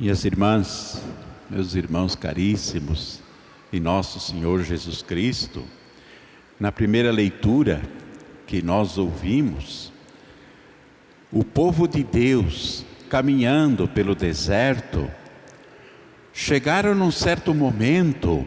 Minhas irmãs, meus irmãos caríssimos, em nosso Senhor Jesus Cristo, na primeira leitura que nós ouvimos, o povo de Deus, caminhando pelo deserto, chegaram num certo momento,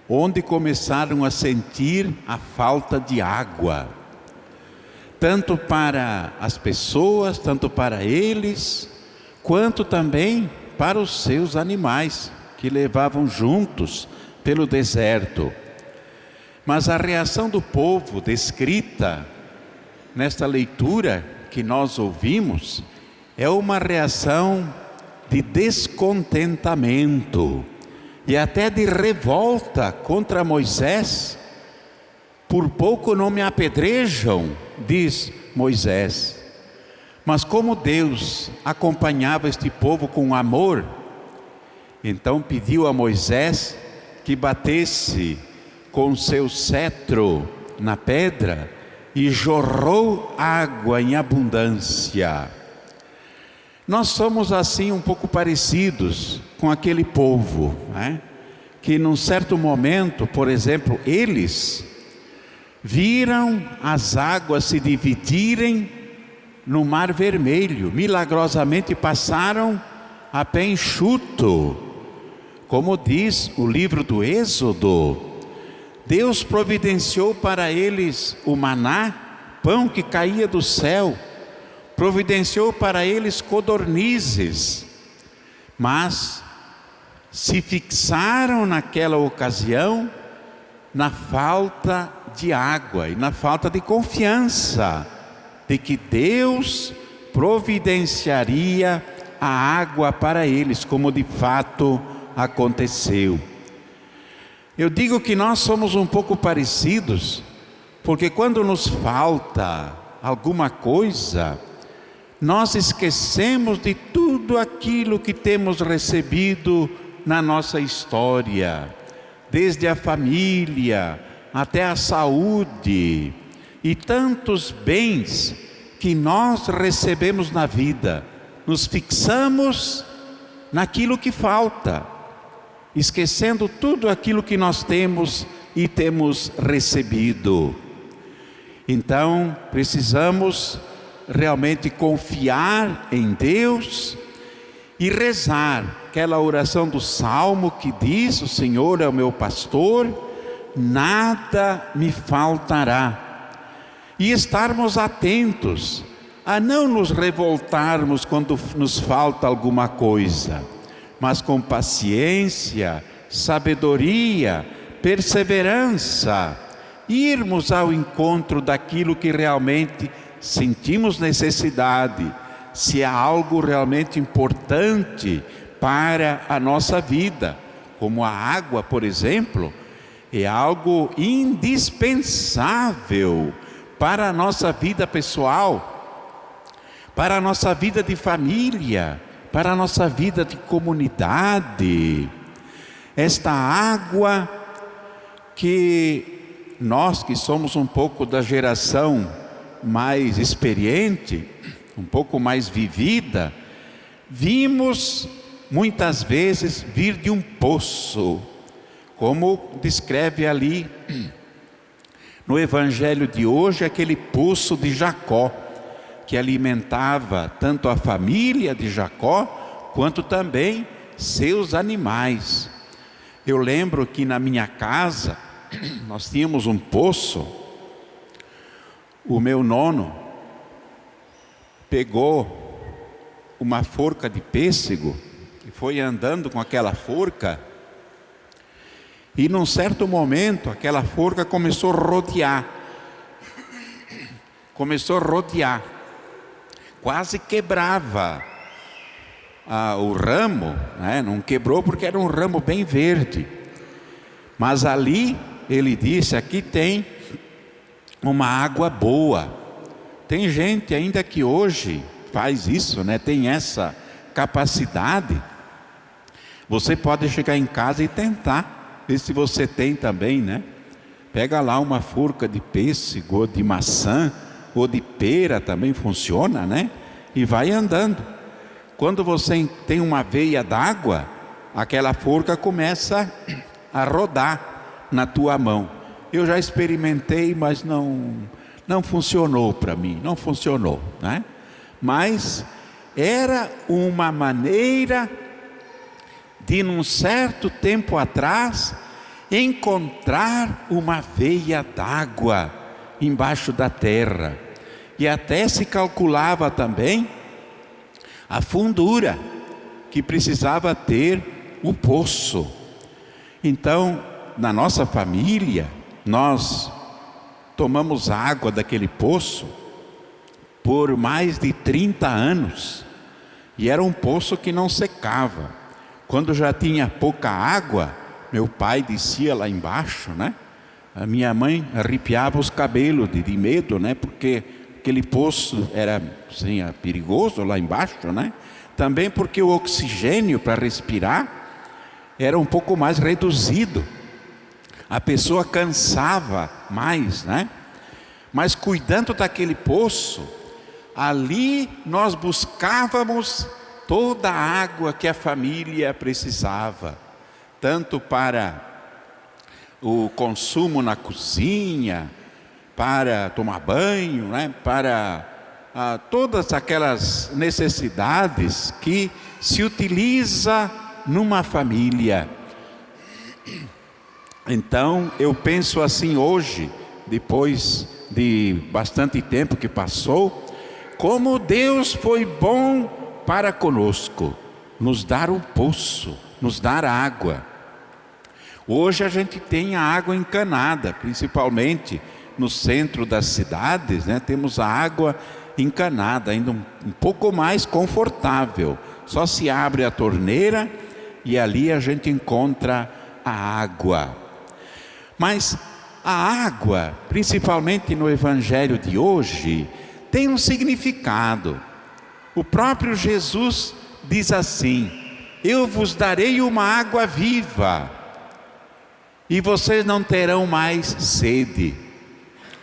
onde começaram a sentir a falta de água, tanto para as pessoas, tanto para eles, quanto também para os seus animais, que levavam juntos pelo deserto. Mas a reação do povo, descrita nesta leitura que nós ouvimos, é uma reação de descontentamento e até de revolta contra Moisés. Por pouco não me apedrejam, diz Moisés. Mas como Deus acompanhava este povo com amor, então pediu a Moisés que batesse com seu cetro na pedra e jorrou água em abundância. Nós somos assim um pouco parecidos com aquele povo, né? Que num certo momento, por exemplo, eles viram as águas se dividirem no Mar Vermelho, milagrosamente passaram a pé enxuto. Como diz o livro do Êxodo, Deus providenciou para eles o maná, pão que caía do céu, providenciou para eles codornizes, mas se fixaram naquela ocasião na falta de água e na falta de confiança de que Deus providenciaria a água para eles, como de fato aconteceu. Eu digo que nós somos um pouco parecidos, porque quando nos falta alguma coisa, nós esquecemos de tudo aquilo que temos recebido na nossa história, desde a família até a saúde e tantos bens que nós recebemos na vida. Nos fixamos naquilo que falta, esquecendo tudo aquilo que nós temos e temos recebido. Então precisamos realmente confiar em Deus e rezar aquela oração do Salmo que diz: o Senhor é o meu pastor, nada me faltará. E estarmos atentos a não nos revoltarmos quando nos falta alguma coisa, mas com paciência, sabedoria, perseverança, irmos ao encontro daquilo que realmente sentimos necessidade, se é algo realmente importante para a nossa vida, como a água, por exemplo, é algo indispensável para a nossa vida pessoal, para a nossa vida de família, para a nossa vida de comunidade. Esta água que nós que somos um pouco da geração mais experiente, um pouco mais vivida, vimos muitas vezes vir de um poço, como descreve ali no evangelho de hoje, aquele poço de Jacó, que alimentava tanto a família de Jacó, quanto também seus animais. Eu lembro que na minha casa, nós tínhamos um poço. O meu nono pegou uma forca de pêssego e foi andando com aquela forca, e num certo momento aquela forca começou a rodear, quase quebrava o ramo, né? Não quebrou porque era um ramo bem verde, mas ali ele disse: aqui tem uma água boa. Tem gente ainda que hoje faz isso, né? Tem essa capacidade. Você pode chegar em casa e tentar ver se você tem também, né? Pega lá uma forca de pêssego, ou de maçã, ou de pera, também funciona, né? E vai andando. quando você tem uma veia d'água, aquela forca começa a rodar na tua mão. Eu já experimentei, mas não funcionou para mim, não funcionou, né? Mas era uma maneira de, num certo tempo atrás, encontrar uma veia d'água embaixo da terra. E até se calculava também a fundura que precisava ter o poço. Então, na nossa família, nós tomamos água daquele poço por mais de 30 anos. E era um poço que não secava. Quando já tinha pouca água, meu pai descia lá embaixo, né? A minha mãe arrepiava os cabelos de medo, né? Porque aquele poço era assim, perigoso lá embaixo, né? Também porque o oxigênio para respirar era um pouco mais reduzido. A pessoa cansava mais, né? Mas cuidando daquele poço, ali nós buscávamos toda a água que a família precisava, tanto para o consumo na cozinha, para tomar banho, né? Para todas aquelas necessidades que se utiliza numa família. Então eu penso assim hoje, depois de bastante tempo que passou, como Deus foi bom para conosco, nos dar um poço, nos dar água. Hoje a gente tem a água encanada, principalmente no centro das cidades, né? Temos a água encanada, ainda um pouco mais confortável. Só se abre a torneira e ali a gente encontra a água. Mas a água, principalmente no evangelho de hoje, tem um significado. O próprio Jesus diz assim: eu vos darei uma água viva e vocês não terão mais sede.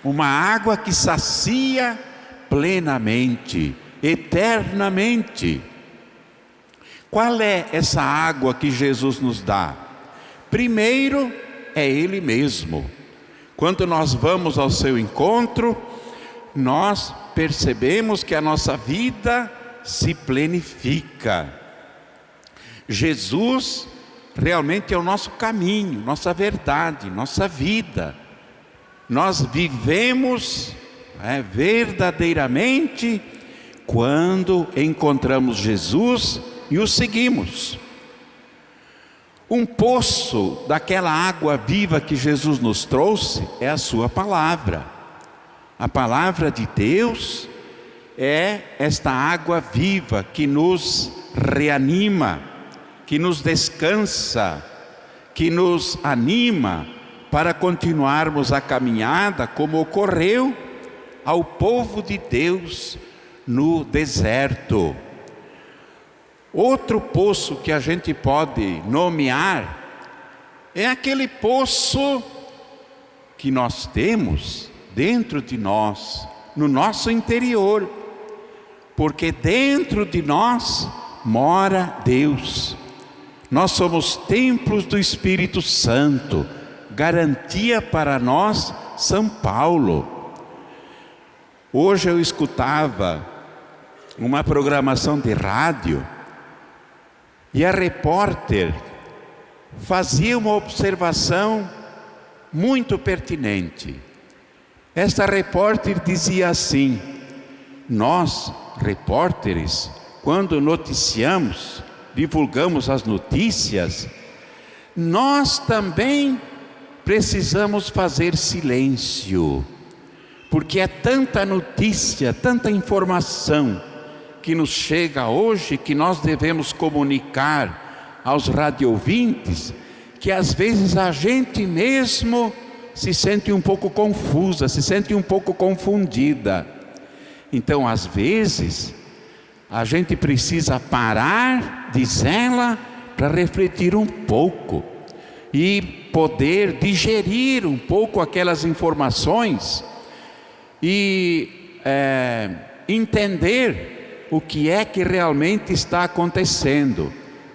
Uma água que sacia plenamente, eternamente. Qual é essa água que Jesus nos dá? Primeiro, é Ele mesmo. Quando nós vamos ao seu encontro, nós percebemos que a nossa vida se plenifica. Jesus realmente é o nosso caminho, nossa verdade, nossa vida. Nós vivemos verdadeiramente quando encontramos Jesus e o seguimos. Um poço daquela água viva que Jesus nos trouxe é a sua palavra. A palavra de Deus é esta água viva que nos reanima, que nos descansa, que nos anima para continuarmos a caminhada, como ocorreu ao povo de Deus no deserto. Outro poço que a gente pode nomear é aquele poço que nós temos dentro de nós, no nosso interior, porque dentro de nós mora Deus. Nós somos templos do Espírito Santo, garantia para nós São Paulo. Hoje eu escutava uma programação de rádio e a repórter fazia uma observação muito pertinente. Esta repórter dizia assim: nós, repórteres, quando noticiamos, divulgamos as notícias, nós também precisamos fazer silêncio, porque é tanta notícia, tanta informação que nos chega hoje, que nós devemos comunicar aos radioouvintes, que às vezes a gente mesmo se sente um pouco confusa, se sente um pouco confundida. Então, às vezes, a gente precisa parar, diz ela, para refletir um pouco e poder digerir um pouco aquelas informações e entender o que é que realmente está acontecendo,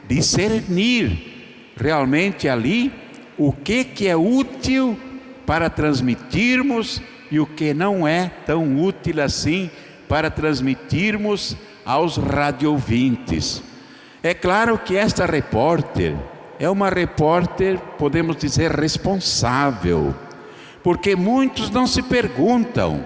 discernir realmente ali o que é útil para transmitirmos e o que não é tão útil assim para transmitirmos aos radioouvintes. É claro que esta repórter é uma repórter, podemos dizer, responsável, porque muitos não se perguntam,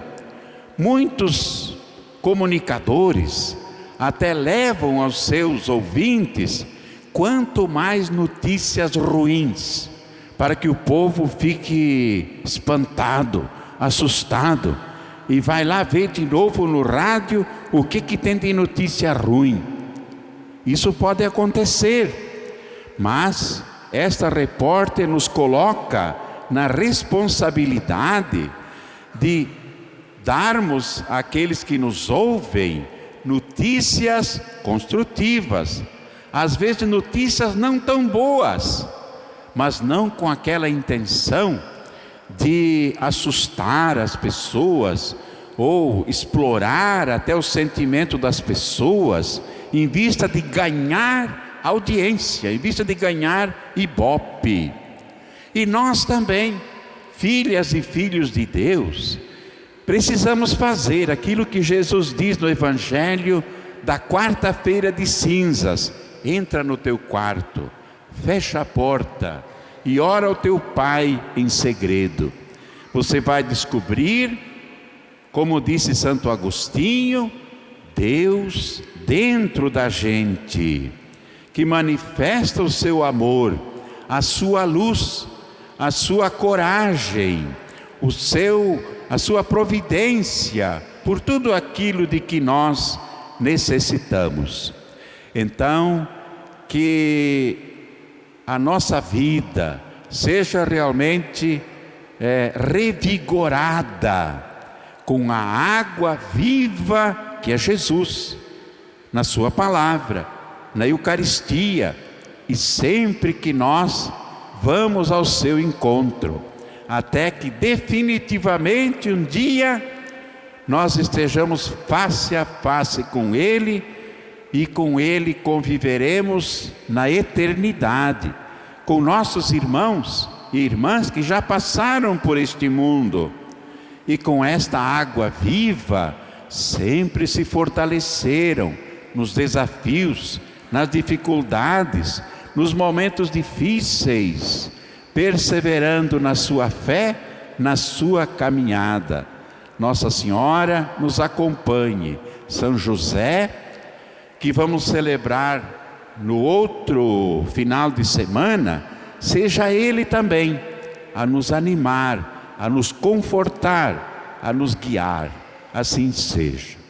muitos comunicadores até levam aos seus ouvintes quanto mais notícias ruins, para que o povo fique espantado, assustado, e vai lá ver de novo no rádio o que tem de notícia ruim. Isso pode acontecer, mas esta repórter nos coloca na responsabilidade de darmos àqueles que nos ouvem notícias construtivas, às vezes notícias não tão boas, mas não com aquela intenção de assustar as pessoas ou explorar até o sentimento das pessoas, em vista de ganhar audiência, em vista de ganhar ibope. E nós também, filhas e filhos de Deus, precisamos fazer aquilo que Jesus diz no Evangelho da quarta-feira de cinzas: entra no teu quarto, fecha a porta e ora ao teu Pai em segredo. Você vai descobrir, como disse Santo Agostinho, Deus dentro da gente, que manifesta o seu amor, a sua luz, a sua coragem, a sua providência por tudo aquilo de que nós necessitamos. Então, que a nossa vida seja realmente revigorada com a água viva que é Jesus, na sua palavra, na Eucaristia, e sempre que nós vamos ao seu encontro, até que definitivamente um dia nós estejamos face a face com Ele, e com Ele conviveremos na eternidade, com nossos irmãos e irmãs que já passaram por este mundo, e com esta água viva sempre se fortaleceram nos desafios, nas dificuldades, nos momentos difíceis, perseverando na sua fé, na sua caminhada. Nossa Senhora nos acompanhe. São José, que vamos celebrar no outro final de semana, seja ele também a nos animar, a nos confortar, a nos guiar. Assim seja.